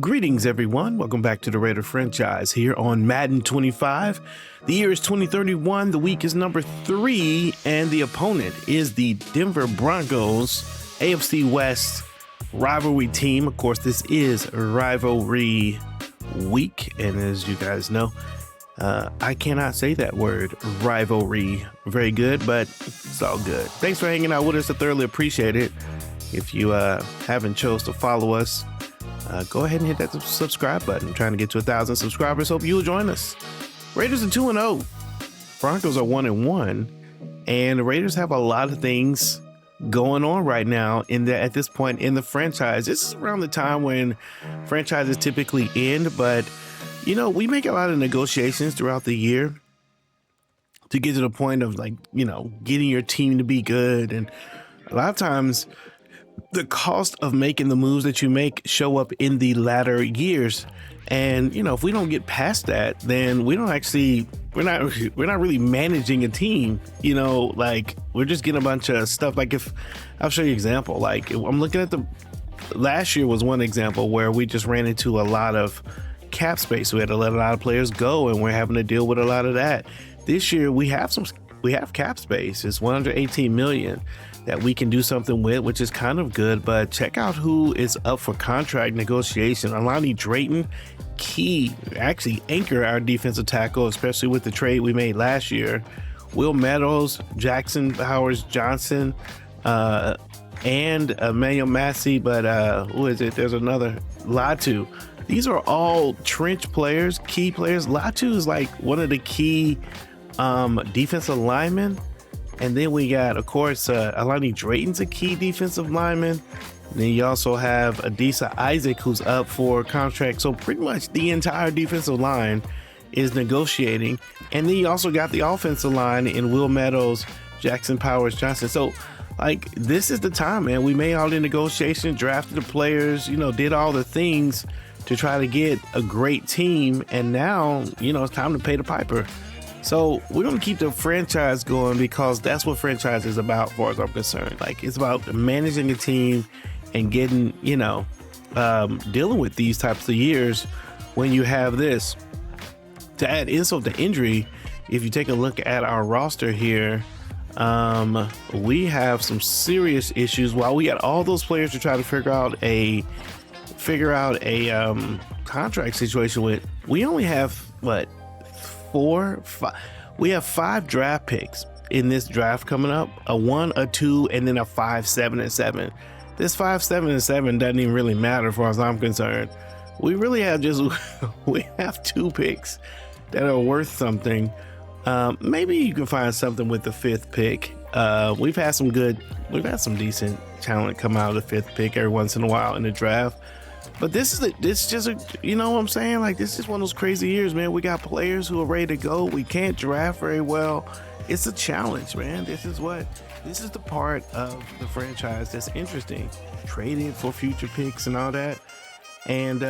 Greetings, everyone. Welcome back to the Raider franchise here on Madden 25. The year is 2031. The week is number 3, and the opponent is the Denver Broncos, AFC West rivalry team. Of course, this is rivalry week, and as you guys know, I cannot say that word, rivalry, very good, but it's all good. Thanks for hanging out with us. I thoroughly appreciate it. If you haven't chose to follow us, go ahead and hit that subscribe button. I'm trying to get to 1,000 subscribers. Hope you'll join us. Raiders are 2-0. Broncos are 1-1. And the Raiders have a lot of things going on right now at this point in the franchise. This is around the time when franchises typically end, but you know, we make a lot of negotiations throughout the year to get to the point of, like, you know, getting your team to be good. And a lot of times the cost of making the moves that you make show up in the latter years. And, you know, if we don't get past that, then we're not really managing a team, you know, like we're just getting a bunch of stuff. Like, if I'll show you an example, like I'm looking at last year was one example where we just ran into a lot of cap space. We had to let a lot of players go, and we're having to deal with a lot of that. This year we have cap space. It's $118 million that we can do something with, which is kind of good. But check out who is up for contract negotiation. Alani Drayton, anchor our defensive tackle, especially with the trade we made last year. Will Meadows, Jackson Powers Johnson, and Emmanuel Massey. But who is it? There's another, Latu. These are all trench players, key players. Latu is like one of the key defensive linemen. And then we got, of course, Alani Drayton's a key defensive lineman. And then you also have Adisa Isaac, who's up for contract. So pretty much the entire defensive line is negotiating. And then you also got the offensive line in Will Meadows, Jackson Powers Johnson. So, like, this is the time, man. We made all the negotiations, drafted the players, you know, did all the things to try to get a great team. And now, you know, it's time to pay the piper. So we're going to keep the franchise going, because that's what franchise is about, as far as I'm concerned. Like, it's about managing a team and getting, you know, dealing with these types of years when you have this. To add insult to injury, if you take a look at our roster here, we have some serious issues. While we got all those players to try to figure out a contract situation with, we only have what? 4, 5. We have 5 draft picks in this draft coming up, a 1, a 2, and then a 5, 7, and 7. This 5, 7, and 7 doesn't even really matter as far as I'm concerned. We really have we have 2 picks that are worth something. Maybe you can find something with the 5th pick. We've had some decent talent come out of the 5th pick every once in a while in the draft. But you know what I'm saying? Like, this is one of those crazy years, man. We got players who are ready to go. We can't draft very well. It's a challenge, man. This is the part of the franchise that's interesting. Traded for future picks and all that. And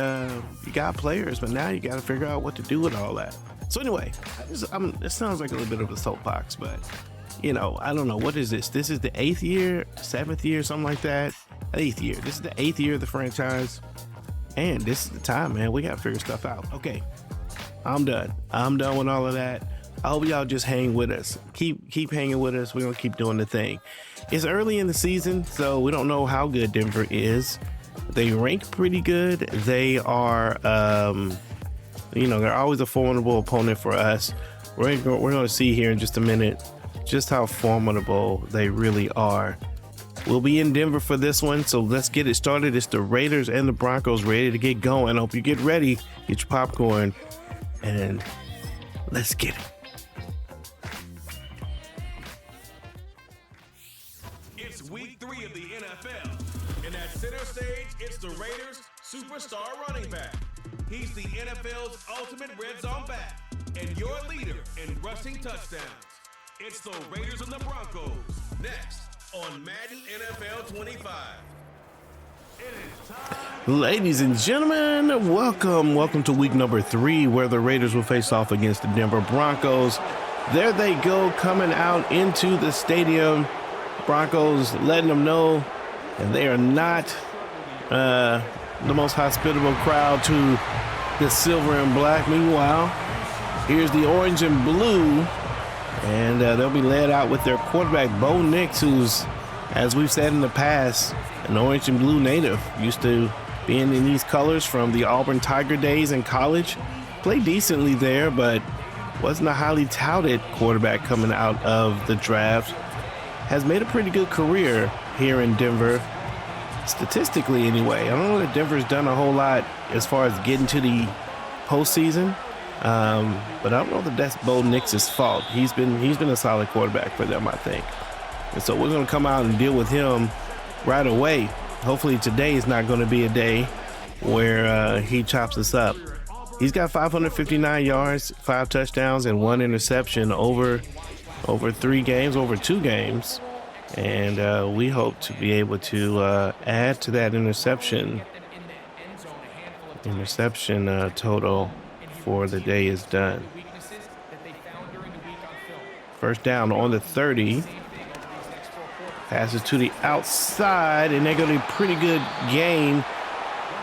you got players, but now you got to figure out what to do with all that. So anyway, it sounds like a little bit of a soapbox, but you know, I don't know. What is this? This is the 8th year, 7th year, something like that. 8th year. This is the 8th year of the franchise. And this is the time, man. We got to figure stuff out. Okay, I'm done with all of that. I hope y'all just hang with us. Keep hanging with us. We're going to keep doing the thing. It's early in the season, so we don't know how good Denver is. They rank pretty good. They are, you know, they're always a formidable opponent for us. We're going to see here in just a minute just how formidable they really are. We'll be in Denver for this one, so let's get it started. It's the Raiders and the Broncos ready to get going. I hope you get ready, get your popcorn, and let's get it. It's week 3 of the NFL, and at center stage, it's the Raiders' superstar running back. He's the NFL's ultimate red zone back, and your leader in rushing touchdowns. It's the Raiders and the Broncos, next on Madden NFL 25. Ladies and gentlemen, welcome to week number 3, where the Raiders will face off against the Denver Broncos. There they go, coming out into the stadium. Broncos letting them know, and they are not the most hospitable crowd to the silver and black. Meanwhile, here's the orange and blue, and they'll be led out with their quarterback, Bo Nix, who's, as we've said in the past, an orange and blue native. Used to being in these colors from the Auburn Tiger days in college. Played decently there, but wasn't a highly touted quarterback coming out of the draft. Has made a pretty good career here in Denver, statistically anyway. I don't know that Denver's done a whole lot as far as getting to the postseason, but I don't know that that's Bo Nix's fault. He's been a solid quarterback for them, I think. And so we're going to come out and deal with him right away. Hopefully today is not going to be a day where he chops us up. He's got 559 yards, 5 touchdowns, and 1 interception over 2 games. And we hope to be able to add to that interception total before the day is done. First down on the 30. Passes to the outside, and they're going to be a pretty good game.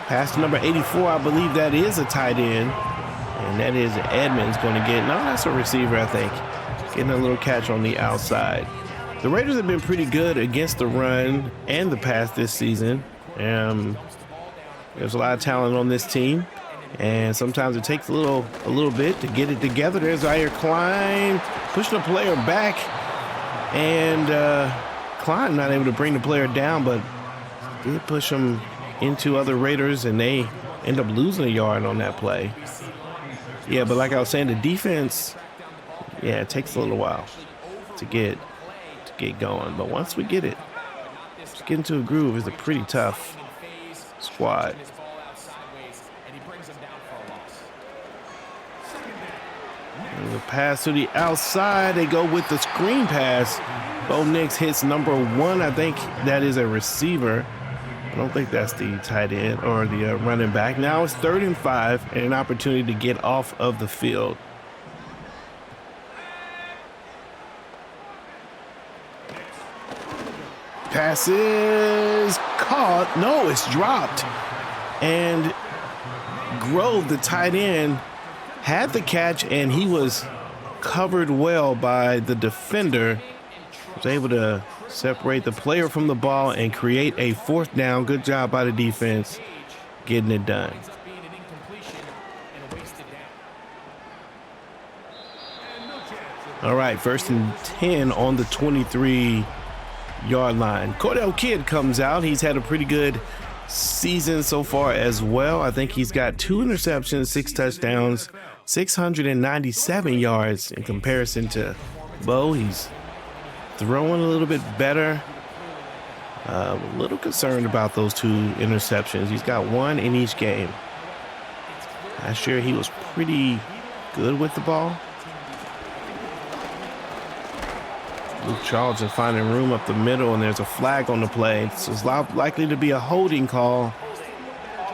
Pass to number 84, I believe that is a tight end. And that is Edmonds going to get, no, that's a receiver, I think. Getting a little catch on the outside. The Raiders have been pretty good against the run and the pass this season. There's a lot of talent on this team, and sometimes it takes a little bit to get it together. There's Zaire Klein pushing the player back, and Klein not able to bring the player down, but did push him into other Raiders, and they end up losing a yard on that play. Yeah, but like I was saying, the defense, yeah, it takes a little while to get going. But once we get it, just get into a groove. It's a pretty tough squad. And the pass to the outside, they go with the screen pass. Bo Nix hits number 1. I think that is a receiver. I don't think that's the tight end or the running back. Now it's 3rd and 5 and an opportunity to get off of the field. Pass is caught. No, it's dropped. And Grove, the tight end, had the catch, and he was covered well by the defender. Was able to separate the player from the ball and create a 4th down. Good job by the defense getting it done. All right, 1st and 10 on the 23-yard line. Cordell Kidd comes out. He's had a pretty good season so far as well. I think he's got 2 interceptions, 6 touchdowns, 697 yards in comparison to Bo. He's throwing a little bit better. A little concerned about those 2 interceptions. He's got 1 in each game. Last year he was pretty good with the ball. Luke Charles is finding room up the middle, and there's a flag on the play. So it's likely to be a holding call,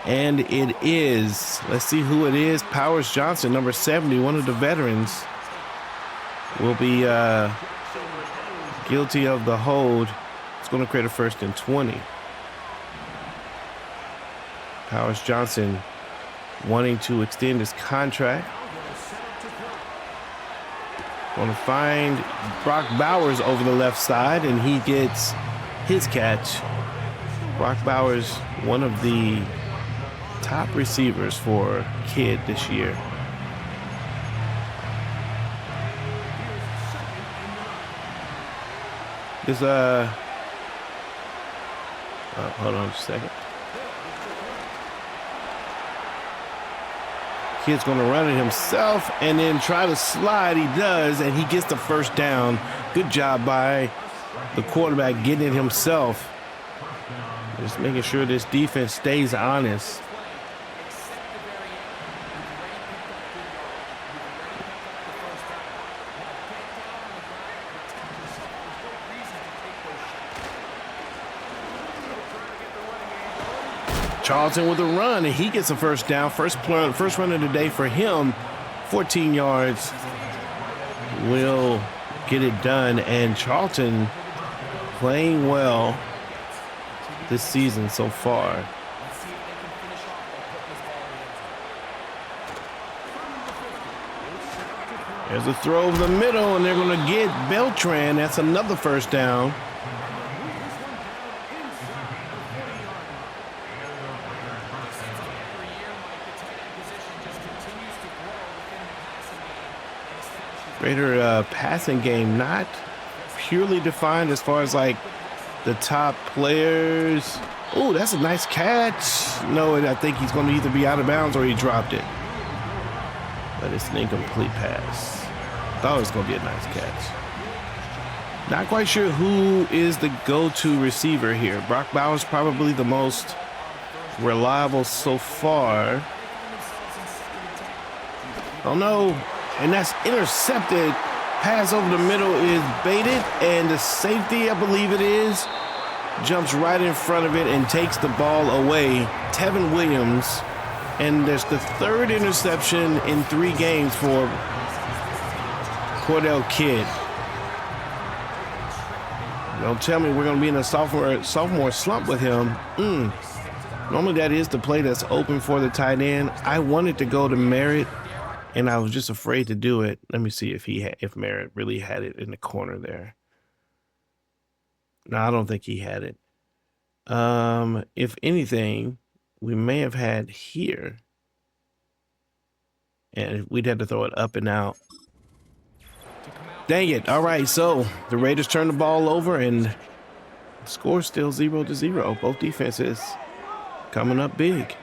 and it is. Let's see who it is. Powers Johnson, number 70, one of the veterans, will be guilty of the hold. It's going to create a 1st and 20. Powers Johnson wanting to extend his contract. Going to find Brock Bowers over the left side, and he gets his catch. Brock Bowers, one of the top receivers for Kidd this year. There's hold on just a second. Kidd's going to run it himself and then try to slide. He does, and he gets the 1st down. Good job by the quarterback getting it himself. Just making sure this defense stays honest. Charlton with a run, and he gets a 1st down. First run of the day for him. 14 yards will get it done. And Charlton playing well this season so far. There's a throw over the middle, and they're going to get Beltran. That's another first down. Raider passing game not purely defined as far as like the top players. Oh, that's a nice catch. No, I think he's going to either be out of bounds or he dropped it. But it's an incomplete pass. Thought it was going to be a nice catch. Not quite sure who is the go-to receiver here. Brock Bowers probably the most reliable so far. Oh no, and that's intercepted. Pass over the middle is baited, and the safety, I believe it is, jumps right in front of it and takes the ball away. Tevin Williams, and there's the third interception in 3 games for Cordell Kidd. Don't tell me we're going to be in a sophomore slump with him. Normally that is the play that's open for the tight end. I wanted to go to Merritt, and I was just afraid to do it. Let me see if Merritt really had it in the corner there. No, I don't think he had it. If anything, we may have had here, and we'd have to throw it up and out. Dang it. All right, so the Raiders turn the ball over, and the score still 0-0. Both defenses coming up big.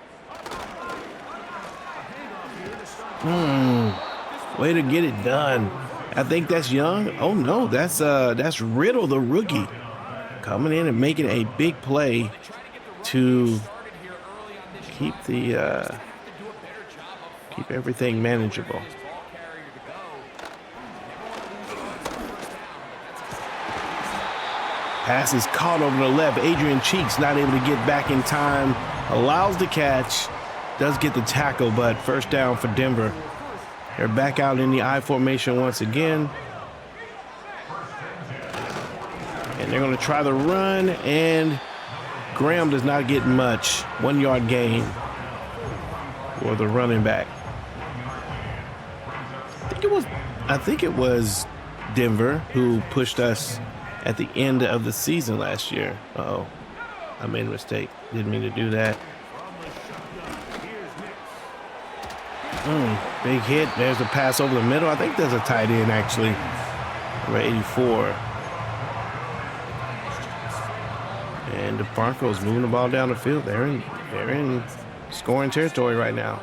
Way to get it done. I think that's Young. Oh no, that's Riddle, the rookie, coming in and making a big play to keep everything manageable. Pass is caught over the left. Adrian Cheeks not able to get back in time. Allows the catch. Does get the tackle, but first down for Denver. They're back out in the I formation once again. And they're going to try the run, and Graham does not get much. 1 yard gain for the running back. I think it was Denver who pushed us at the end of the season last year. Uh-oh, I made a mistake. Didn't mean to do that. Big hit. There's a pass over the middle. I think there's a tight end actually. Number 84. And the Broncos moving the ball down the field. They're in scoring territory right now.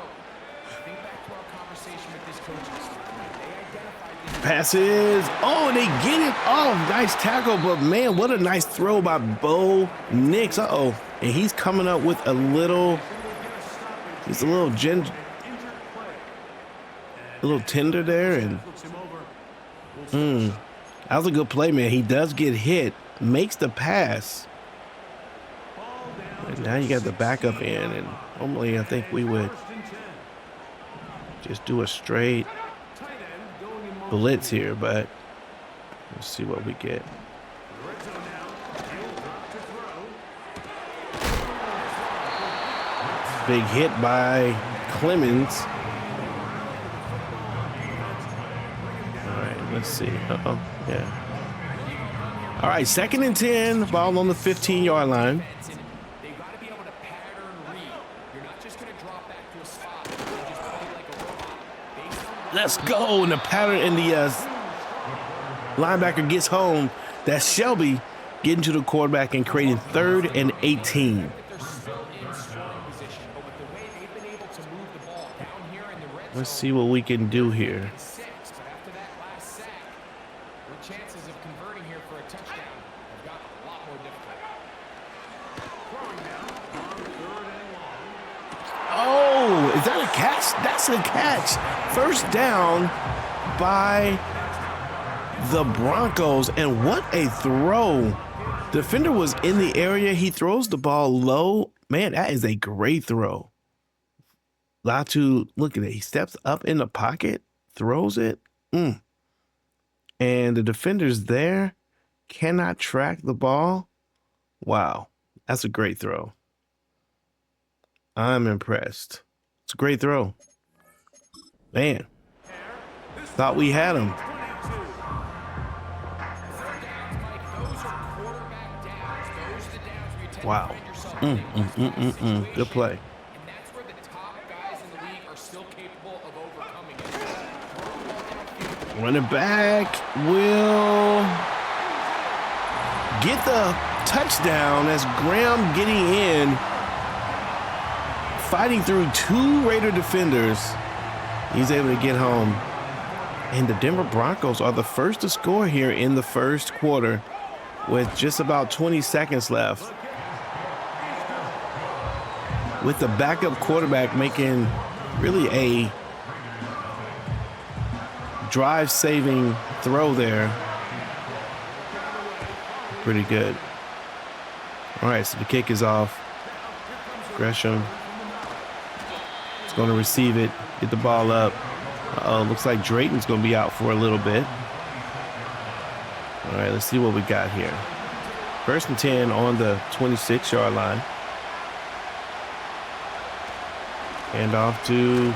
Passes. Oh, they get it off. Nice tackle, but man, what a nice throw by Bo Nix. Uh-oh. And he's coming up with a little tender there, and that was a good play, man. He does get hit, makes the pass, and now you got the backup in, and normally I think we would just do a straight blitz here, but let's see what we get. Big hit by Clemens. Let's see. Yeah. All right, 2nd and 10. Ball on the 15-yard line. Let's go. And the pattern, and the linebacker gets home. That's Shelby getting to the quarterback and creating 3rd and 18. Let's see what we can do here. Oh, is that a catch? That's a catch. First down by the Broncos, and what a throw. Defender was in the area. He throws the ball low. Man, that is a great throw. Latu, look at it. He steps up in the pocket, throws it. And the defender's there, cannot track the ball. Wow, that's a great throw. I'm impressed. It's a great throw. Man. Thought we had him. Wow. Good play. Running back will get the touchdown as Graham getting in, fighting through 2 Raider defenders. He's able to get home. And the Denver Broncos are the first to score here in the first quarter with just about 20 seconds left. With the backup quarterback making really a drive-saving throw there. Pretty good. All right, so the kick is off. Gresham is going to receive it, get the ball up. Looks like Drayton's going to be out for a little bit. All right, let's see what we got here. 1st and 10 on the 26-yard line. Hand off to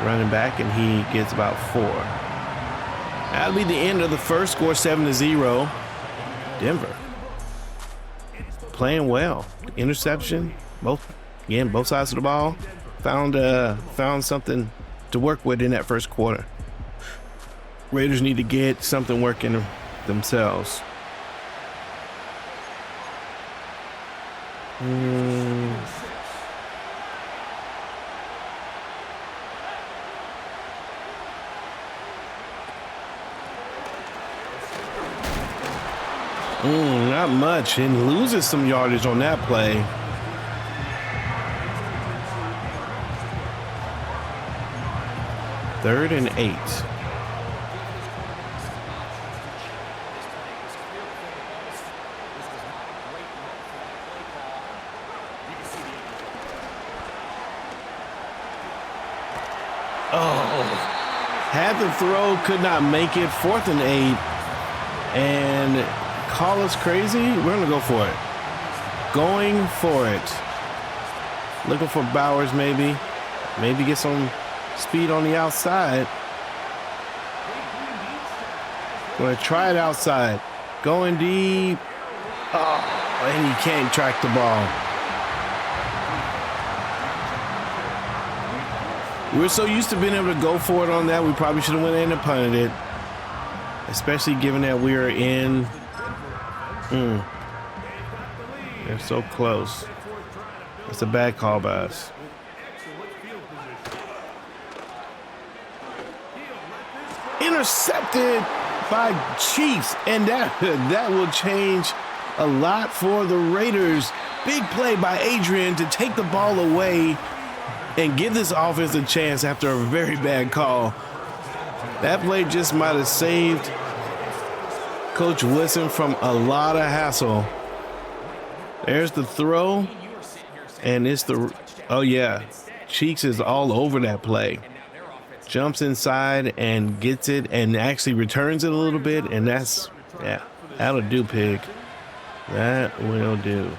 running back, and he gets about 4. That'll be the end of the first score, 7-0. Denver playing well. Interception, both sides of the ball. Found something to work with in that first quarter. Raiders need to get something working themselves. Not much, and loses some yardage on that play. Third and 8. Had the throw, could not make it. 4th and 8. And call us crazy. We're going to go for it. Going for it. Looking for Bowers maybe. Maybe get some speed on the outside. Going to try it outside. Going deep. Oh, and he can't track the ball. We're so used to being able to go for it on that, we probably should have went in and punted it. Especially given that we are in. They're so close. It's a bad call by us. Intercepted by Chiefs, and that will change a lot for the Raiders. Big play by Adrian to take the ball away and give this offense a chance after a very bad call. That play just might have saved Coach Woodson from a lot of hassle. There's the throw, and it's the, oh yeah, Cheeks is all over that play. Jumps inside and gets it and actually returns it a little bit, and that's, yeah, that'll do, Pig. That will do.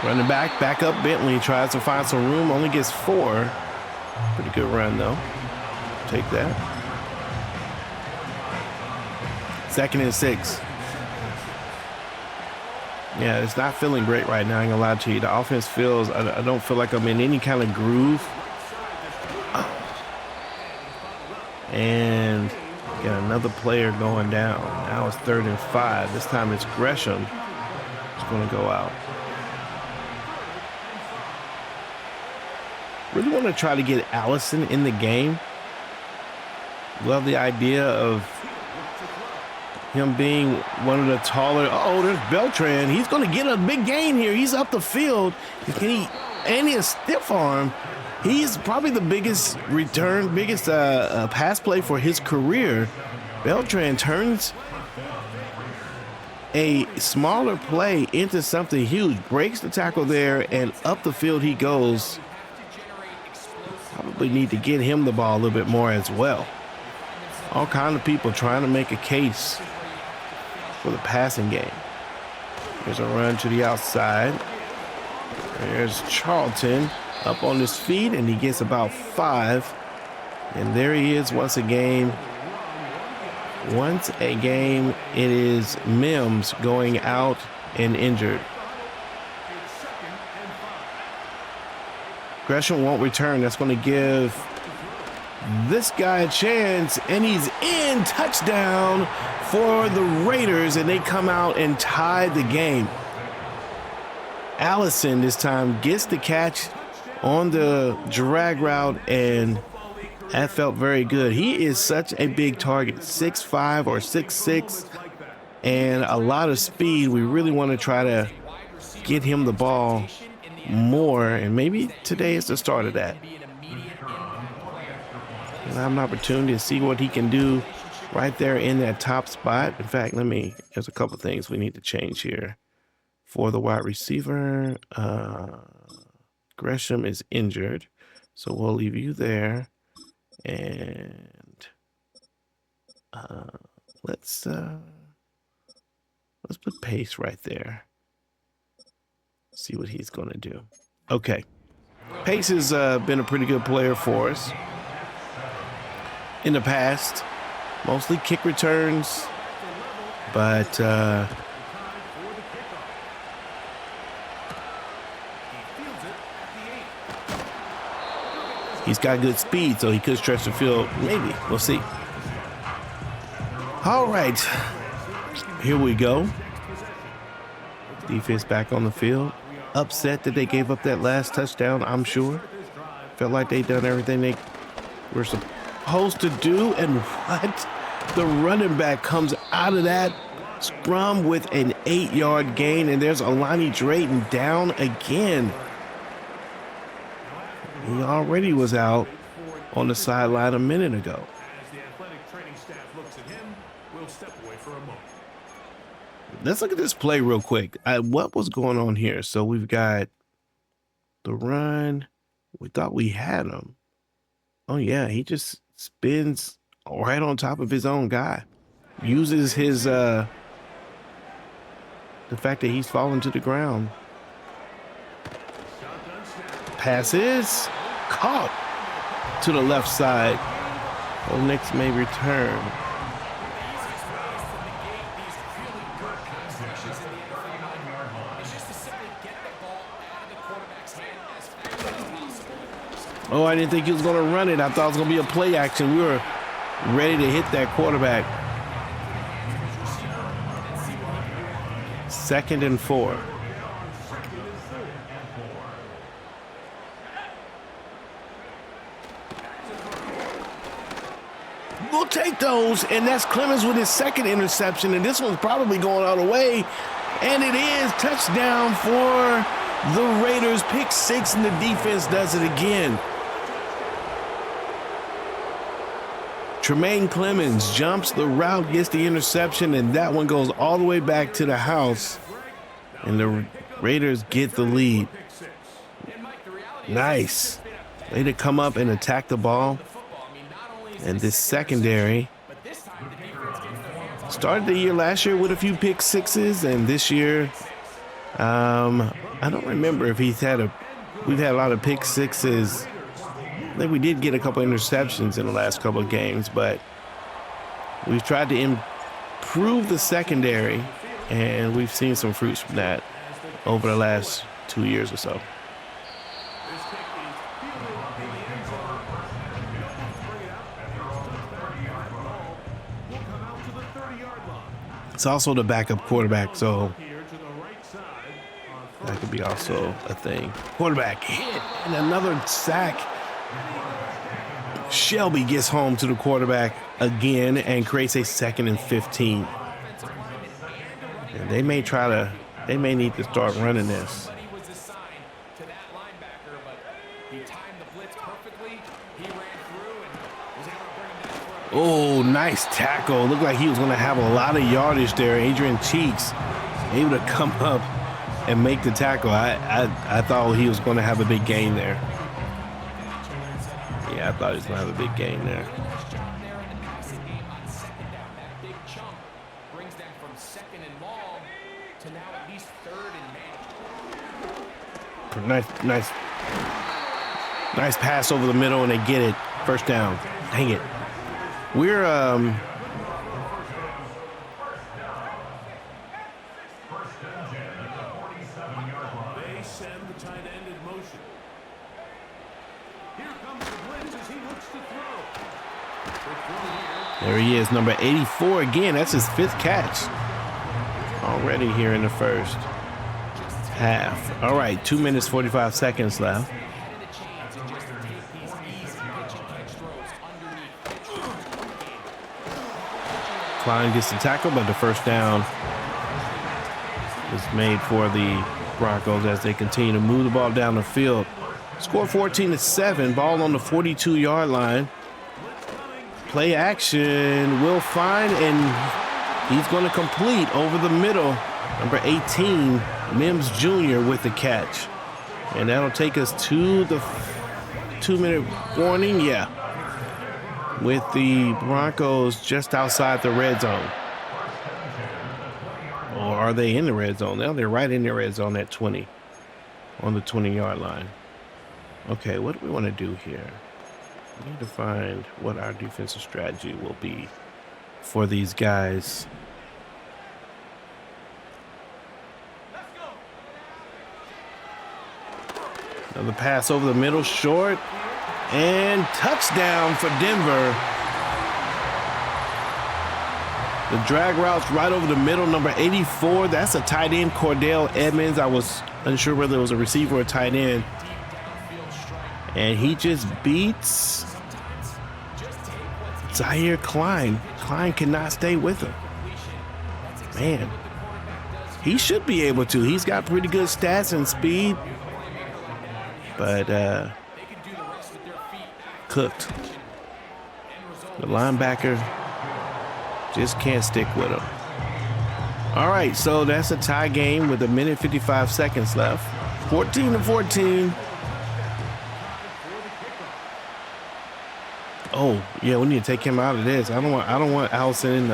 Running back up Bentley, tries to find some room, only gets 4. Pretty good run though. Take that. 2nd and 6. Yeah, it's not feeling great right now, I ain't gonna lie to you. The offense feels, I don't feel like I'm in any kind of groove. And got another player going down. Now it's 3rd and 5. This time it's Gresham. It's gonna go out. Really want to try to get Allison in the game. Love the idea of him being one of the taller. Oh, there's Beltran. He's going to get a big gain here. He's up the field. And he has stiff arm. He's probably the biggest pass play for his career. Beltran turns a smaller play into something huge. Breaks the tackle there, and up the field he goes. probably need to get him the ball a little bit more as well. All kind of people trying to make a case for the passing game. There's a run to the outside. There's Charlton up on his feet, and he gets about 5. And there he is once again. Once a game, it is Mims going out and injured. Gresham won't return. That's going to give this guy a chance, and he's in. Touchdown for the Raiders, and they come out and tie the game. Allison this time gets the catch on the drag route, and that felt very good. He is such a big target, 6'5" or 6'6", and a lot of speed. We really want to try to get him the ball more, and maybe today is the start of that. And I have an opportunity to see what he can do right there in that top spot. In fact, there's a couple things we need to change here. For the wide receiver, Gresham is injured, so we'll leave you there. And let's put Pace right there. See what he's going to do. Okay. Pace has been a pretty good player for us in the past. Mostly kick returns, but he's got good speed, so he could stretch the field. Maybe. We'll see. All right. Here we go. Defense back on the field. Upset that they gave up that last touchdown, I'm sure. Felt like they done everything they were supposed to do. And what? The running back comes out of that scrum with an 8-yard gain. And there's Alani Drayton down again. He already was out on the sideline a minute ago. As the athletic training staff looks at him, we'll step away for a moment. Let's look at this play real quick. What was going on here? So we've got the run. We thought we had him. Oh, yeah. He just spins right on top of his own guy. Uses his, the fact that he's fallen to the ground. Passes. Caught to the left side. Well, Knicks may return. Oh, I didn't think he was going to run it. I thought it was going to be a play action. We were ready to hit that quarterback. 2nd and 4. We'll take those, and that's Clemens with his 2nd interception, and this one's probably going all the way, and it is touchdown for the Raiders. Pick 6, and the defense does it again. Tremaine Clemens jumps the route, gets the interception, and that one goes all the way back to the house, and the Raiders get the lead. Nice. Way to come up and attack the ball. And this secondary started the year last year with a few pick sixes, and this year, I don't remember if we've had a lot of pick sixes. I think we did get a couple interceptions in the last couple of games, but we've tried to improve the secondary, and we've seen some fruits from that over the last 2 years or so. It's also the backup quarterback, so that could be also a thing. Quarterback hit and another sack. Shelby gets home to the quarterback again and creates a 2nd and 15. And they may need to start running this. Oh, nice tackle. Looked like he was going to have a lot of yardage there. Adrian Cheeks able to come up and make the tackle. I thought he was going to have a big gain there. Yeah, I thought he was going to have a big game there. Nice pass over the middle, and they get it. First down. Dang it. We're They send the tight end in motion. Here comes the blitz as he looks to throw. There he is, number 84 again. That's his 5th catch already here in the first half. All right, 2 minutes, 45 seconds left. Klein gets the tackle, but the first down is made for the Broncos as they continue to move the ball down the field. Score 14-7, ball on the 42-yard line. Play action, Will Fine, and he's going to complete over the middle. Number 18, Mims Jr. with the catch. And that'll take us to the 2-minute warning, with the Broncos just outside the red zone. Or are they in the red zone? Now they're right in the red zone at 20, on the 20-yard line. Okay, what do we want to do here? We need to find what our defensive strategy will be for these guys. Another pass over the middle, short, and touchdown for Denver. The drag route's right over the middle, number 84. That's a tight end, Cordell Edmonds. I was unsure whether it was a receiver or a tight end. And he just beats Zaire Klein. Klein cannot stay with him. Man, he should be able to. He's got pretty good stats and speed. But cooked. The linebacker just can't stick with him. All right, so that's a tie game with 1:55 seconds left. 14-14. Oh, yeah, we need to take him out of this. I don't want Allison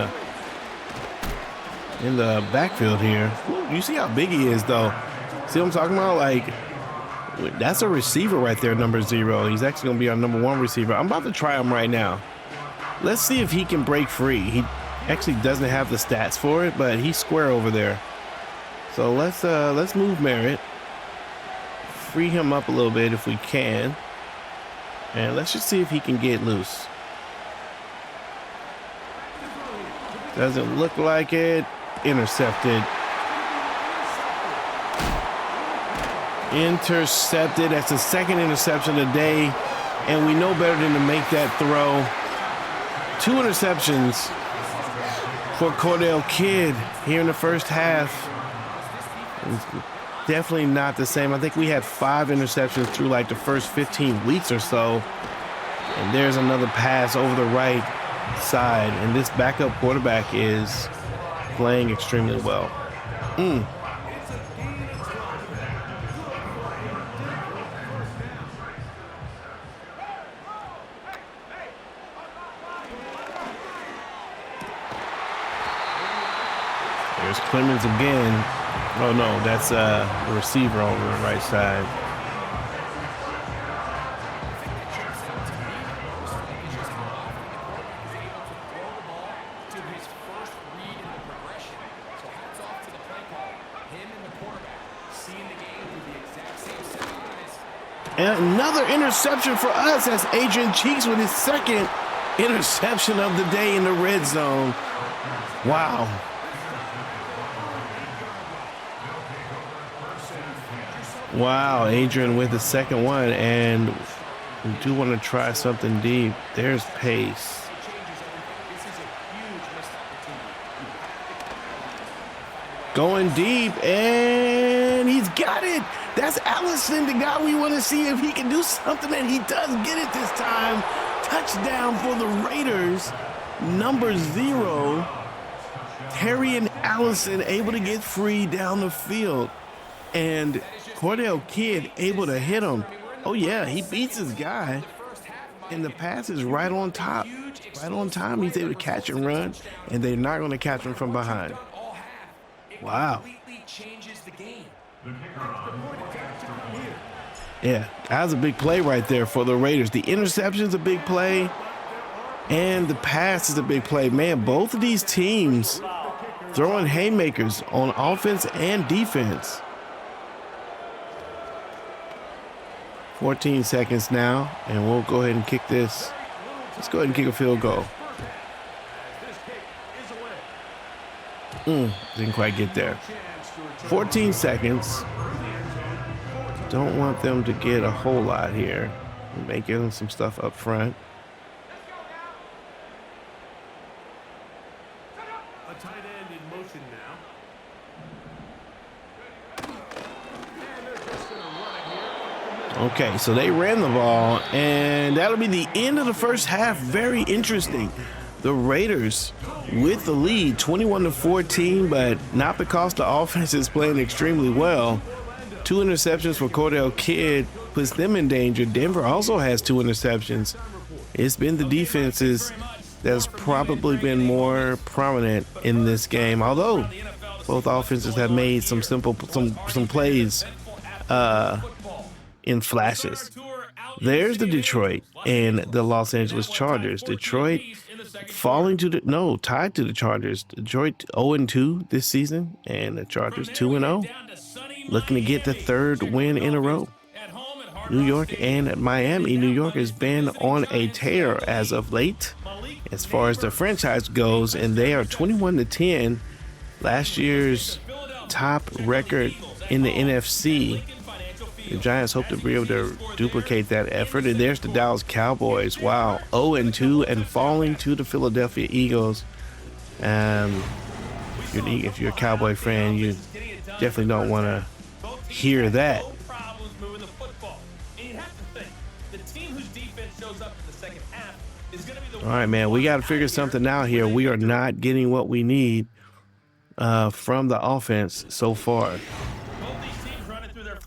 in the backfield here. You see how big he is, though. See what I'm talking about? Like, that's a receiver right there, number 0. He's actually going to be our number 1 receiver. I'm about to try him right now. Let's see if he can break free. He actually doesn't have the stats for it, but he's square over there. So let's move Merritt. Free him up a little bit if we can. And let's just see if he can get loose. Doesn't look like it. Intercepted. Intercepted. That's the second interception of the day. And we know better than to make that throw. 2 interceptions for Cordell Kidd here in the first half. Definitely not the same. I think we had 5 interceptions through like the first 15 weeks or so. And there's another pass over the right side. And this backup quarterback is playing extremely well. There's Clemens again. Oh no, that's the receiver over the right side. And another interception for us. That's Adrian Cheeks with his second interception of the day in the red zone. Wow. Wow, Adrian with the second one, and we do want to try something deep. There's pace. Going deep, and he's got it. That's Allison, the guy we want to see if he can do something, and he does get it this time. Touchdown for the Raiders. Number 0, Terry and Allison able to get free down the field. And Cordell Kidd able to hit him. Oh, yeah, he beats his guy. And the pass is right on top. Right on time. He's able to catch and run, and they're not going to catch him from behind. Wow. Yeah, that was a big play right there for the Raiders. The interception's a big play, and the pass is a big play. Man, both of these teams throwing haymakers on offense and defense. 14 seconds now, and we'll go ahead and kick this. Let's go ahead and kick a field goal. Didn't quite get there. 14 seconds. Don't want them to get a whole lot here. We may give them some stuff up front. A tight end in motion now. Okay, so they ran the ball, and that'll be the end of the first half. Very interesting. The Raiders with the lead, 21-14, but not because the offense is playing extremely well. 2 interceptions for Cordell Kidd puts them in danger. Denver also has 2 interceptions. It's been the defenses that's probably been more prominent in this game, although both offenses have made some plays in flashes. There's the Detroit and the Los Angeles Chargers. Detroit tied to the Chargers. Detroit 0-2 this season, and the Chargers 2-0. Looking to get the 3rd win in a row. New York and Miami. New York has been on a tear as of late as far as the franchise goes, and they are 21-10. Last year's top record in the NFC. The Giants hope to be able to duplicate that effort. And there's the Dallas Cowboys. Wow, 0-2 and falling to the Philadelphia Eagles. If you're a Cowboy fan, you definitely don't want to hear that. All right, man, we got to figure something out here. We are not getting what we need from the offense so far.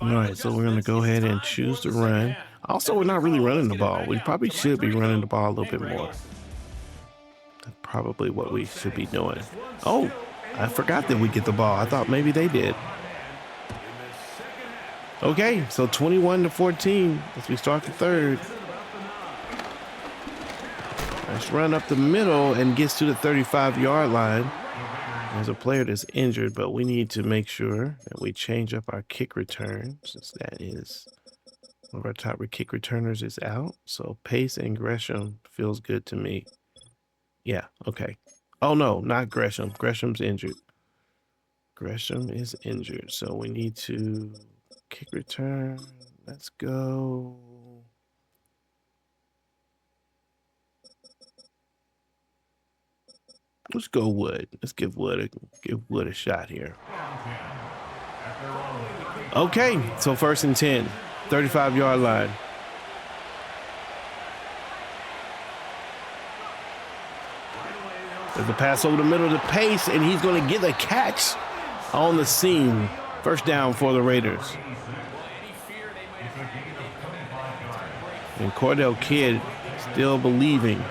All right, so we're going to go ahead and choose to run. Also, we're not really running the ball. We probably should be running the ball a little bit more. That's probably what we should be doing. Oh, I forgot that we get the ball. I thought maybe they did. Okay, so 21-14 as we start the 3rd. Let's run up the middle and gets to the 35-yard line. There's a player that's injured, but we need to make sure that we change up our kick return, since that is one of our top kick returners is out. So Pace and Gresham feels good to me. Yeah, okay. Oh, no, not Gresham. Gresham's injured. Gresham is injured, so we need to kick return. Let's go. Let's go Wood. Let's give Wood a shot here. Okay, so 1st and 10, 35-yard line. There's a pass over the middle to Pace, and he's going to get a catch on the seam. 1st down for the Raiders. And Cordell Kidd still believing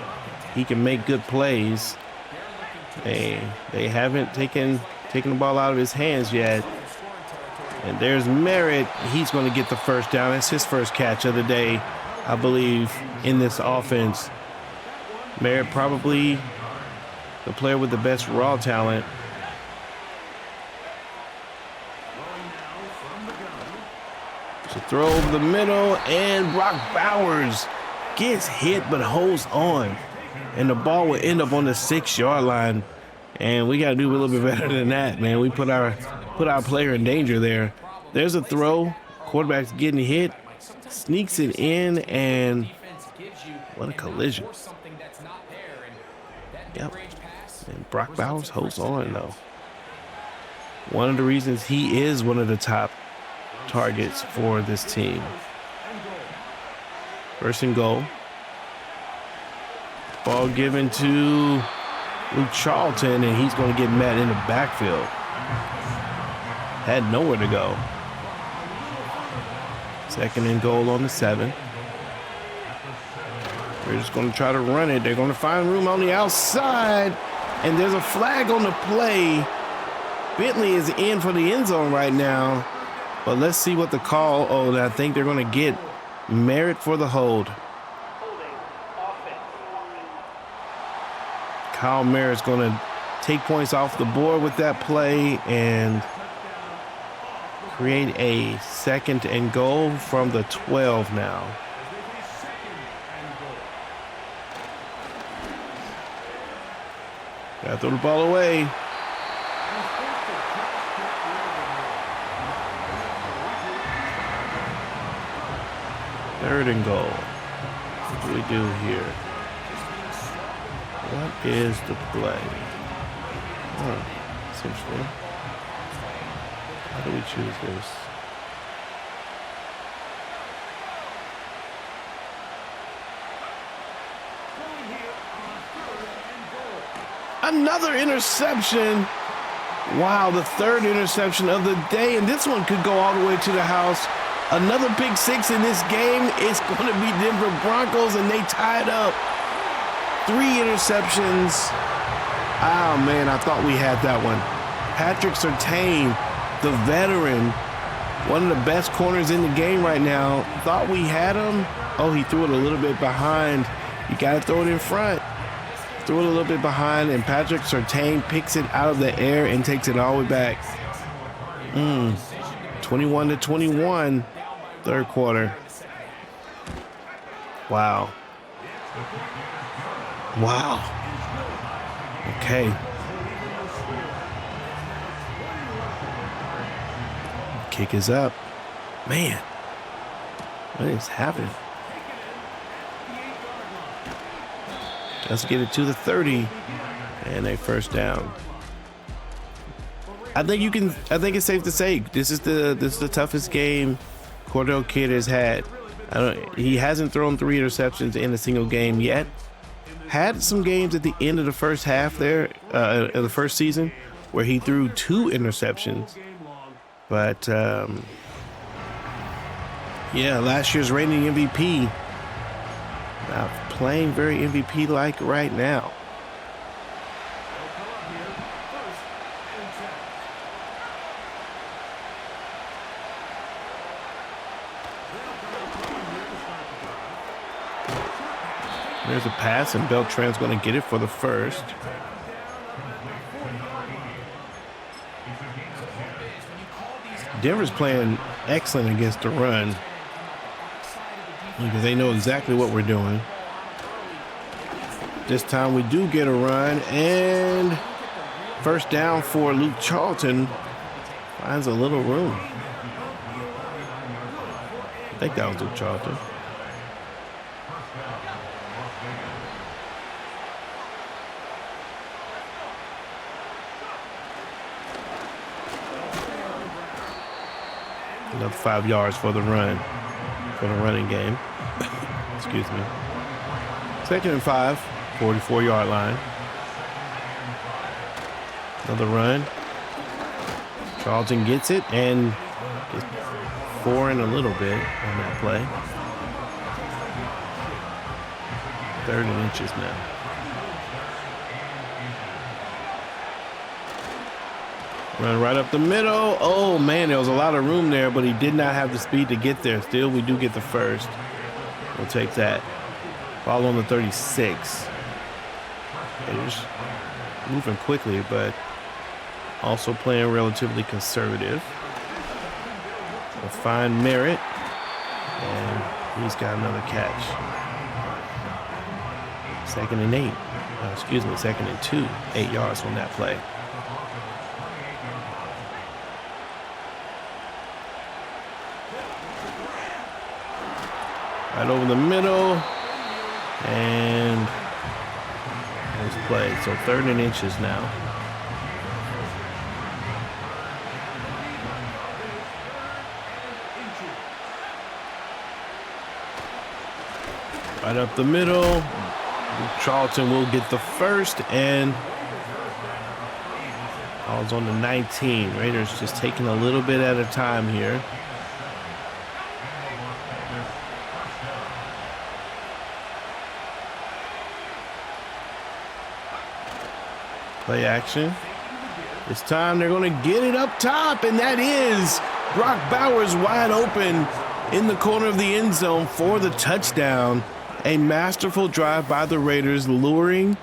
he can make good plays. They haven't taken the ball out of his hands yet. And there's Merritt. He's going to get the 1st down. That's his 1st catch of the day, I believe, in this offense. Merritt probably the player with the best raw talent. So throw over the middle, and Brock Bowers gets hit but holds on. And the ball will end up on the 6-yard line. And we got to do a little bit better than that, man. We put our player in danger there. There's a throw. Quarterback's getting hit. Sneaks it in, and what a collision. Yep. And Brock Bowers holds on, though. One of the reasons he is one of the top targets for this team. 1st and goal. Ball given to Luke Charlton, and he's going to get met in the backfield. Had nowhere to go. 2nd and goal on the 7. They're just going to try to run it. They're going to find room on the outside. And there's a flag on the play. Bentley is in for the end zone right now. But let's see what the call. Oh, I think they're going to get Merritt for the hold. Kyle Merritt's going to take points off the board with that play and create a 2nd and goal from the 12 now. Gotta throw the ball away. Third and goal. What do we do here? What is the play? Essentially. How do we choose this? Another interception. Wow, the 3rd interception of the day, and this one could go all the way to the house. Another pick 6 in this game. It's going to be Denver Broncos, and they tied up. 3 interceptions. Oh, man, I thought we had that one. Patrick Surtain, the veteran, one of the best corners in the game right now. Thought we had him. Oh, he threw it a little bit behind. You got to throw it in front. Threw it a little bit behind, and Patrick Surtain picks it out of the air and takes it all the way back. 21-21, 3rd quarter. Wow. Wow. Okay. Kick is up. Man, what is happening? Let's get it to the 30 and a 1st down. I think it's safe to say this is the toughest game Cordell Kidd has had. He hasn't thrown 3 interceptions in a single game yet. Had some games at the end of the first half there, of the first season, where he threw 2 interceptions. But yeah, last year's reigning MVP. Not playing very MVP-like right now. There's a pass, and Beltran's going to get it for the 1st. Denver's playing excellent against the run because they know exactly what we're doing. This time we do get a run, and 1st down for Luke Charlton. Finds a little room. I think that was Luke Charlton. Another 5 yards for the run, for the running game. Excuse me. 2nd and 5, 44-yard line. Another run. Charlton gets it and gets 4 in a little bit on that play. 3rd and inches now. Run right up the middle. Oh, man, there was a lot of room there, but he did not have the speed to get there. Still, we do get the 1st. We'll take that. Ball on the 36. They're just moving quickly, but also playing relatively conservative. We'll find Merritt, and he's got another catch. 2nd and 8. Excuse me, 2nd and 2. 8 yards on that play. Right over the middle, and there's play. So 3rd and inches now. Right up the middle. Charlton will get the 1st, and ball's on the 19. Raiders just taking a little bit at a time here. Play action. This time they're going to get it up top, and that is Brock Bowers wide open in the corner of the end zone for the touchdown. A masterful drive by the Raiders, luring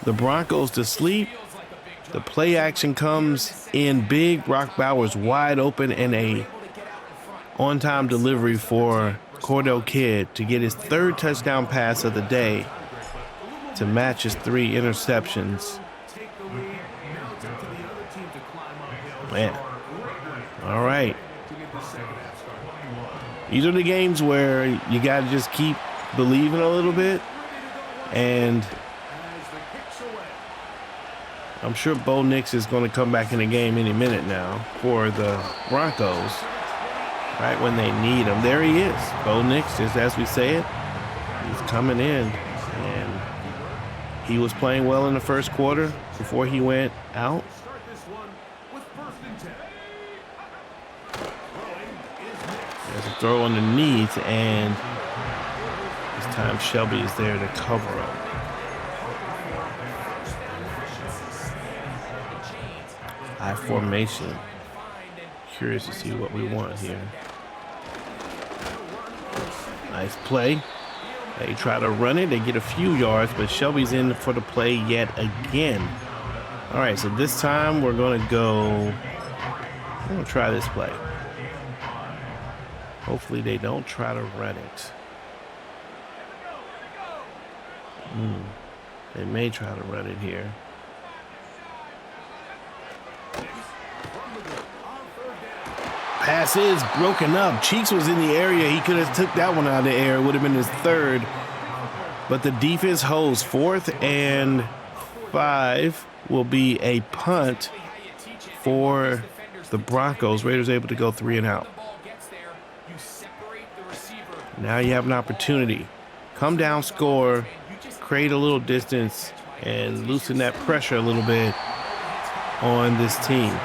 the Broncos to sleep. The play action comes in big. Brock Bowers wide open, and a on-time delivery for Cordell Kidd to get his 3rd touchdown pass of the day to match his 3 interceptions. Man. All right. These are the games where you got to just keep believing a little bit. And I'm sure Bo Nix is going to come back in the game any minute now for the Broncos. Right when they need him. There he is. Bo Nix, just as we say it. He's coming in. And he was playing well in the first quarter before he went out. There's a throw underneath, and this time Shelby is there to cover up. High formation. Curious to see what we want here. Nice play. They try to run it. They get a few yards, but Shelby's in for the play yet again. All right, so this time we're going to try this play. Hopefully they don't try to run it. They may try to run it here. Pass is broken up. Cheeks was in the area. He could have took that one out of the air. It would have been his 3rd. But the defense holds. 4th and 5 will be a punt for the Broncos. Raiders able to go 3 and out. Now you have an opportunity. Come down, score, create a little distance, and loosen that pressure a little bit on this team.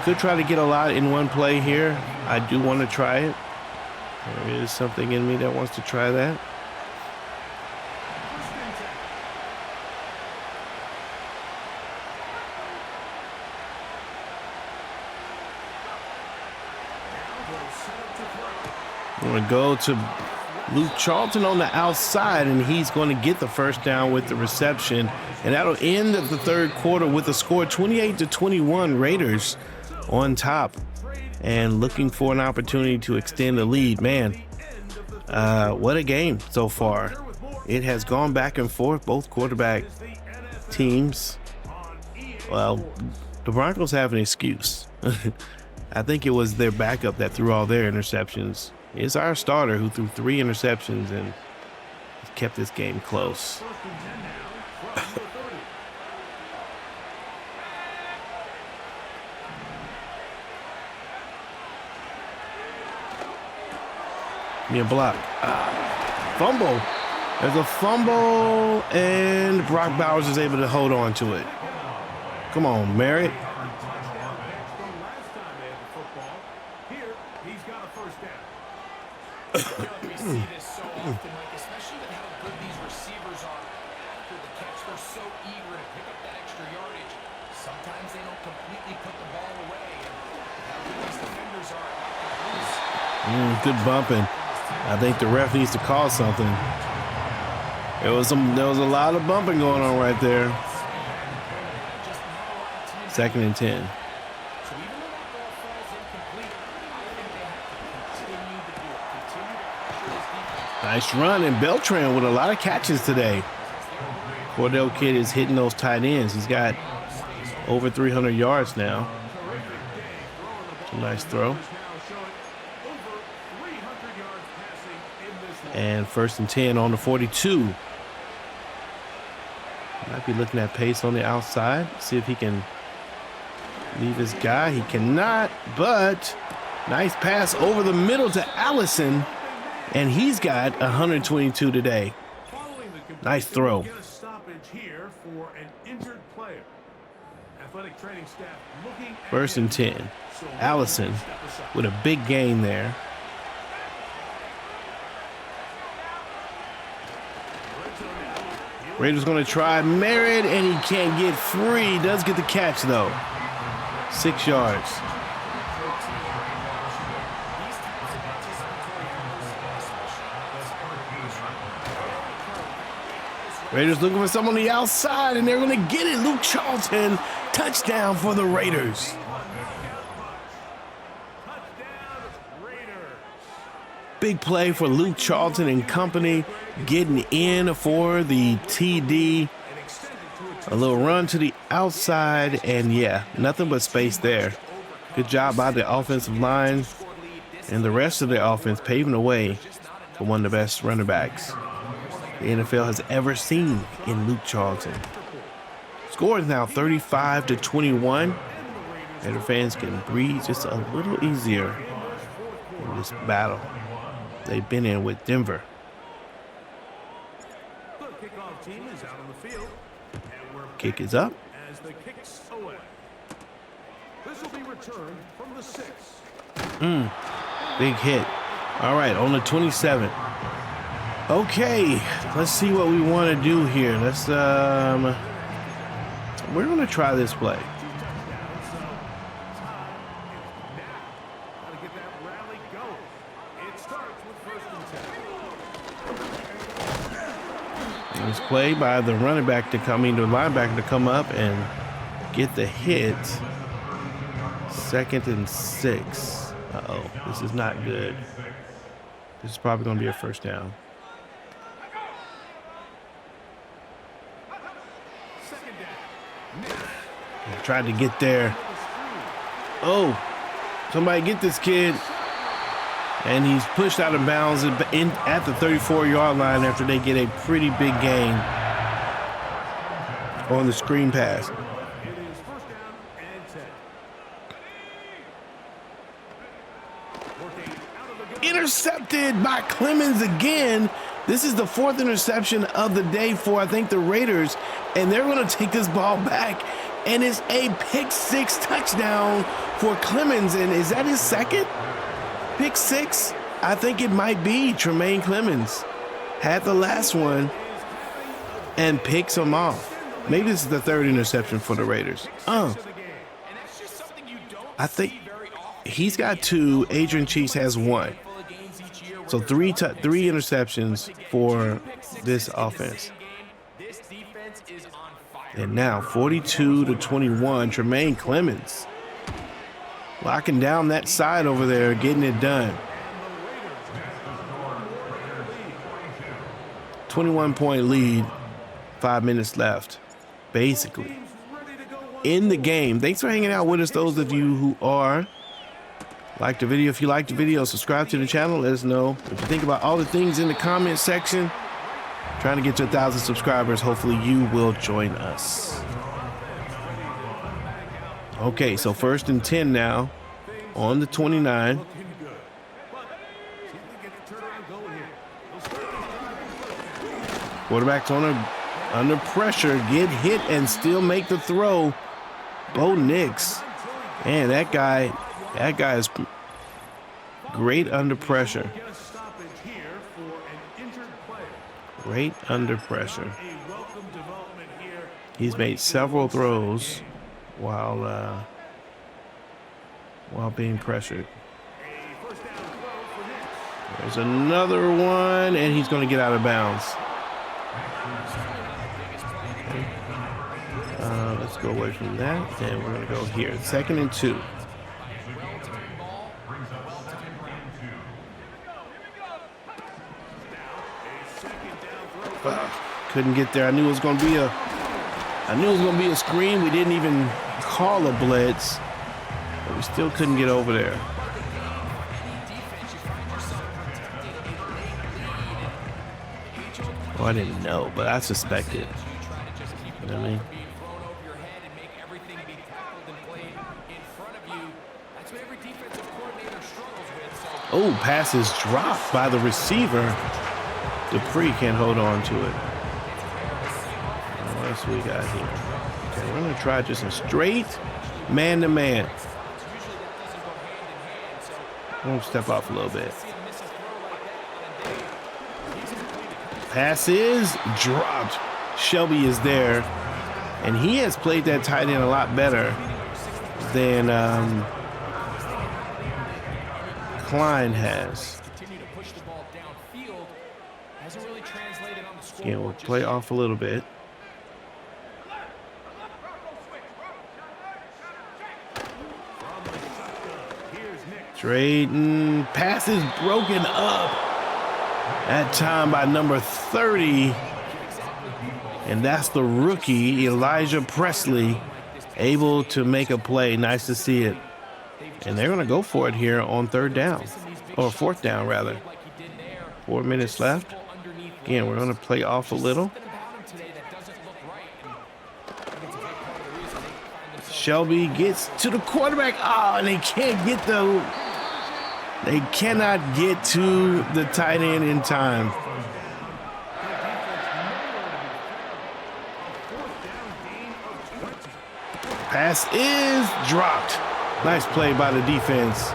Could try to get a lot in one play here. I do want to try it. There is something in me that wants to try that. I'm going to go to Luke Charlton on the outside, and he's going to get the first down with the reception. And that'll end the 3rd quarter with a score 28-21, Raiders on top and looking for an opportunity to extend the lead. Man, what a game so far. It has gone back and forth, both quarterback teams. Well, the Broncos have an excuse. I think it was their backup that threw all their interceptions. It's our starter who threw 3 interceptions and kept this game close. Me a block. Fumble. There's a fumble, and Brock Bowers is able to hold on to it. Come on, Merritt. We see this so often, Mike, especially with how good these receivers are after the catch. They're so eager to pick up that extra yardage. Sometimes they don't completely put the ball away. And how good these defenders are. Good bumping. I think the ref needs to call something. There was a lot of bumping going on right there. 2nd and 10. Nice run, and Beltran with a lot of catches today. Cordell Kidd is hitting those tight ends. He's got over 300 yards now. It's a nice throw. And 1st and 10 on the 42. Might be looking at pace on the outside. See if he can leave his guy. He cannot, but nice pass over the middle to Allison. And he's got 122 today. Nice throw. 1st and 10. Allison with a big gain there. Raiders going to try Merritt, and he can't get free. Does get the catch, though. 6 yards. Raiders looking for someone on the outside, and they're going to get it. Luke Charlton, touchdown for the Raiders. Big play for Luke Charlton and company, getting in for the TD. A little run to the outside, and yeah, nothing but space there. Good job by the offensive line and the rest of the offense, paving the way for one of the best running backs the NFL has ever seen in Luke Charlton. Score is now 35-21. Raider fans can breathe just a little easier in this battle they've been in with Denver. Kick is up. Big hit. All right, on the 27. Okay, let's see what we want to do here. Let's we're going to try this play. This play by the running back to come into the linebacker to come up and get the hit. 2nd and 6. Uh-oh, this is not good. This is probably going to be a first down. Tried to get there. Oh, somebody get this kid. And he's pushed out of bounds at the 34-yard line after they get a pretty big gain on the screen pass. Intercepted by Clemens again. This is the 4th interception of the day for, I think, the Raiders. And they're going to take this ball back. And it's a pick 6 touchdown for Clemens. And is that his 2nd? Pick 6? I think it might be. Tremaine Clemens had the last one and picks him off. Maybe this is the 3rd interception for the Raiders. I think he's got 2. Adrian Cheese has 1. So 3 interceptions for this offense. And now 42-21, Tremaine Clemens locking down that side over there, getting it done. 21-point lead, 5 minutes left, basically, in the game. Thanks for hanging out with us, those of you who are. Like the video. If you like the video, subscribe to the channel. Let us know what you think about all the things in the comment section. Trying to get to 1,000 subscribers. Hopefully you will join us. Okay, so 1st and 10 now on the 29. Quarterback's under pressure, get hit and still make the throw. Bo Nix. Man, that guy is great under pressure. Great under pressure. He's made several throws while being pressured. There's another one, and he's going to get out of bounds. Let's go away from that, and we're going to go here. 2nd and 2. Couldn't get there. I knew it was going to be a screen. We didn't even call a blitz, but we still couldn't get over there. Well, I didn't know, but I suspected. You know what I mean? Oh, pass is dropped by the receiver. Dupree can't hold on to it. What else we got here? Okay, we're going to try just a straight man-to-man. We'll step off a little bit. Pass is dropped Shelby is there, and he has played that tight end a lot better than Klein has. Again, we'll play off a little bit. Drayton, pass is broken up that time by number 30. And that's the rookie, Elijah Presley, able to make a play. Nice to see it. And they're going to go for it here on third down, or fourth down, rather. 4 minutes left. Again, we're going to play off a little. Shelby gets to the quarterback. Oh, and they can't get they cannot get to the tight end in time. Pass is dropped. Nice play by the defense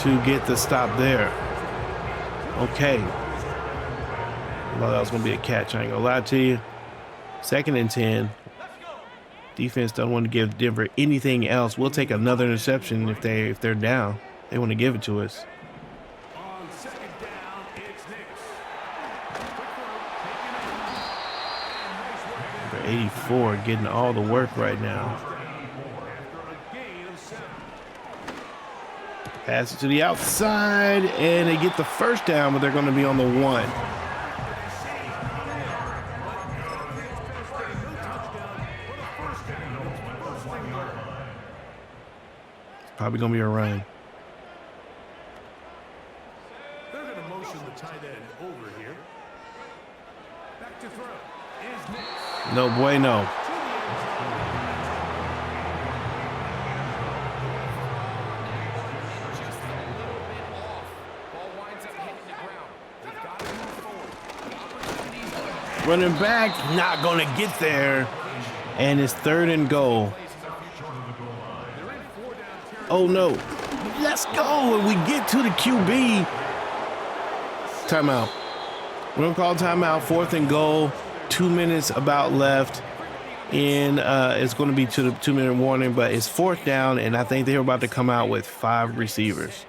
to get the stop there. Okay. Well, that was going to be a catch. I ain't going to lie to you. 2nd and 10. Defense doesn't want to give Denver anything else. We'll take another interception if they're down. They want to give it to us. On 2nd down, it's Knicks. Number 84 getting all the work right now. Pass it to the outside, and they get the first down, but they're going to be on the 1. It's probably going to be a run. They're going to motion the tight end over here. Back to throw is Knicks. No bueno. Running back, not going to get there. And it's 3rd and goal. Oh, no. Let's go. And we get to the QB. Timeout. We're going to call timeout. 4th and goal. 2 minutes about left. And it's going to be to the 2-minute warning, but it's 4th down, and I think they're about to come out with 5 receivers.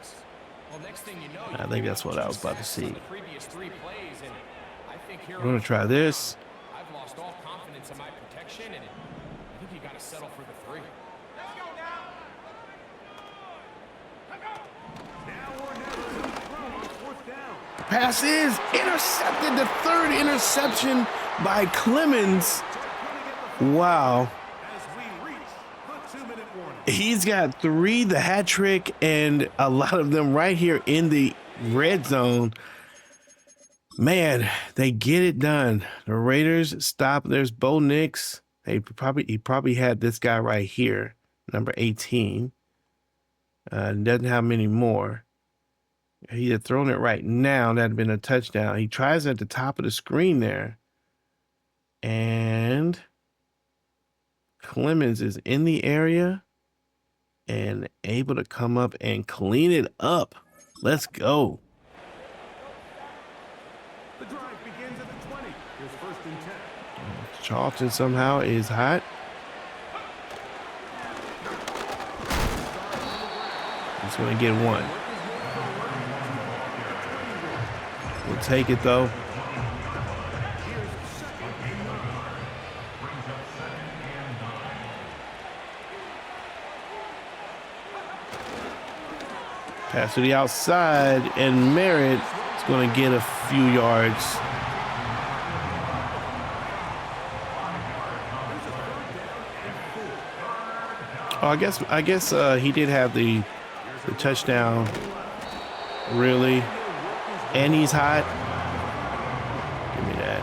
I think that's what I was about to see. We're going to try this. I've lost all confidence in my protection, and I think you got to settle for the 3. Let's go now. Pass is intercepted. The 3rd interception by Clemens. Wow. He's got 3, the hat trick, and a lot of them right here in the red zone. Man, they get it done. The Raiders stop. There's Bo Nix. He probably had this guy right here, number 18. Doesn't have many more. He had thrown it right now. That'd been a touchdown. He tries at the top of the screen there. And Clemens is in the area and able to come up and clean it up. Let's go. The drive begins at the 20. Here's 1st and 10. Charlton somehow is hot. He's going to get 1. We'll take it, though. Pass to the outside, and Merritt is going to get a few yards. Oh, I guess he did have the touchdown, really, and he's hot. Give me that.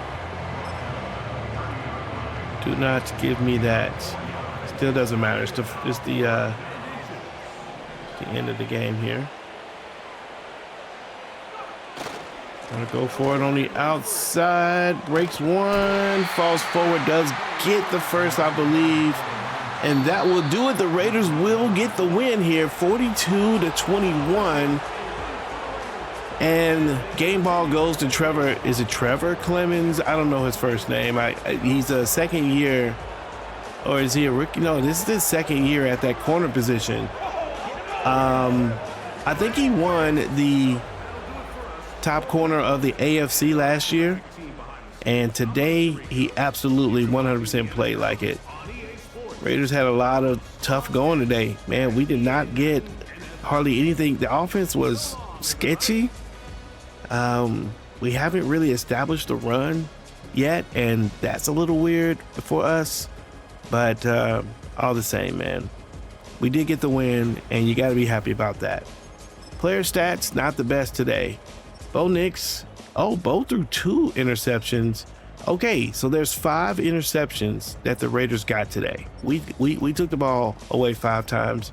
Do not give me that. Still doesn't matter. It's the end of the game here. Gonna go for it on the outside. Breaks 1, falls forward, does get the first, I believe. And that will do it. The Raiders will get the win here, 42-21. And game ball goes to Trevor. Is it Trevor Clemens? I don't know his first name. He's a second year, or is he a rookie? No, this is his second year at that corner position. I think he won the top corner of the AFC last year, and today he absolutely 100% played like it. Raiders had a lot of tough going today. Man, we did not get hardly anything. The offense was sketchy. We haven't really established the run yet, and that's a little weird for us, but all the same, man, we did get the win, and you got to be happy about that. Player stats, not the best today. Bo Nix, Bo threw 2 interceptions. Okay, so there's 5 interceptions that the Raiders got today. We took the ball away 5 times.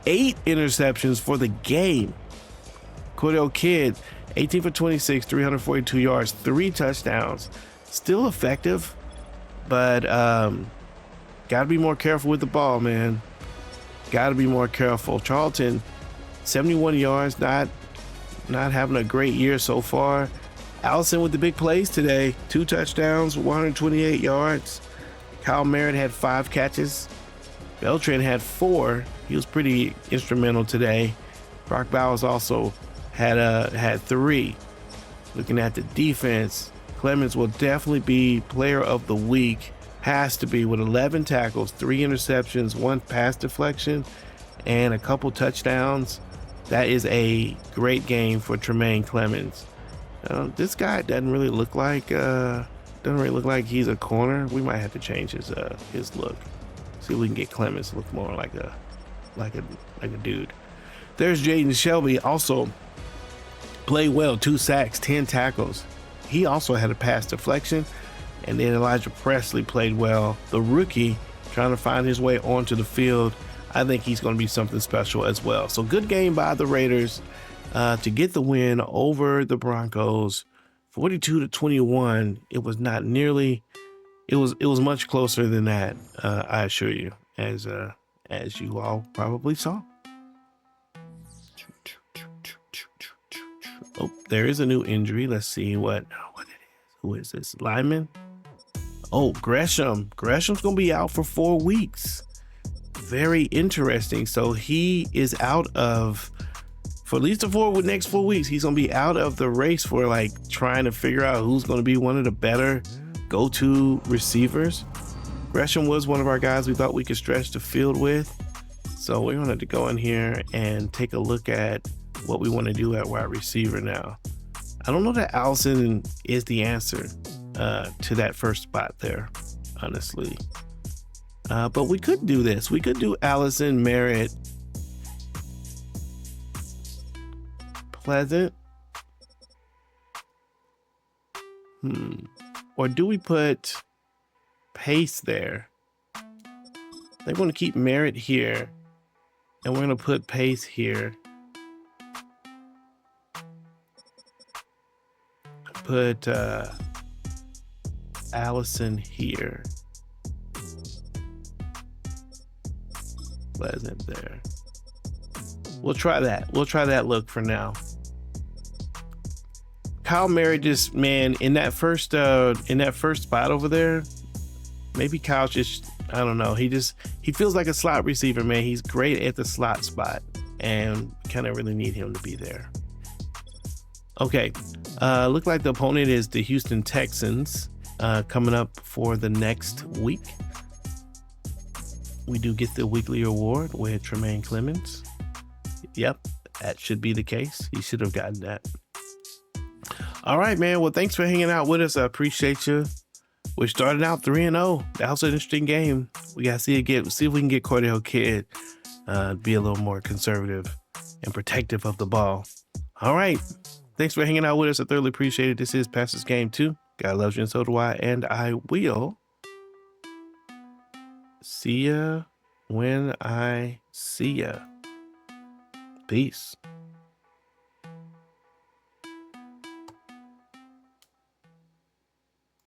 8 interceptions for the game. Cordell Kidd, 18 for 26, 342 yards, 3 touchdowns. Still effective, but got to be more careful with the ball, man. Got to be more careful. Charlton, 71 yards, not having a great year so far. Allison with the big plays today, 2 touchdowns, 128 yards. Kyle Merritt had 5 catches. Beltran had 4. He was pretty instrumental today. Brock Bowers also had 3. Looking at the defense, Clemens will definitely be player of the week. Has to be, with 11 tackles, 3 interceptions, 1 pass deflection, and a couple touchdowns. That is a great game for Tremaine Clemens. This guy doesn't really look like he's a corner. We might have to change his look. See if we can get Clemens to look more like a dude. There's Jaden Shelby, also played well, 2 sacks, 10 tackles. He also had a pass deflection. And then Elijah Presley played well. The rookie trying to find his way onto the field. I think he's going to be something special as well. So good game by the Raiders to get the win over the Broncos, 42-21. It was not nearly. It was much closer than that. I assure you, as you all probably saw. Oh, there is a new injury. Let's see what it is. Who is this? Lineman? Oh, Gresham. Gresham's going to be out for 4 weeks. Very interesting. So he is out for at least the next 4 weeks. He's going to be out of the race for trying to figure out who's going to be one of the better go-to receivers. Gresham was one of our guys we thought we could stretch the field with. So we're going to have to go in here and take a look at what we want to do at wide receiver now. I don't know that Allison is the answer to that first spot there, honestly. But we could do this. We could do Allison, Merritt, Pleasant. Or do we put Pace there? They're going to keep Merritt here, and we're going to put Pace here. Put Allison here. Pleasant there. We'll try that. We'll try that look for now. Kyle Merritt just, man, in that first spot over there, maybe Kyle just, I don't know. He feels like a slot receiver, man. He's great at the slot spot, and kind of really need him to be there. Okay. Look like the opponent is the Houston Texans, coming up for the next week. We do get the weekly award with Tremaine Clemens. Yep, that should be the case. He should have gotten that. All right, man. Well, thanks for hanging out with us. I appreciate you. We started out 3-0. That was an interesting game. We got to see if we can get Cordell Kidd be a little more conservative and protective of the ball. All right. Thanks for hanging out with us. I thoroughly appreciate it. This is Pastor's Game 2. God loves you and so do I. And I will see ya when I see ya. Peace.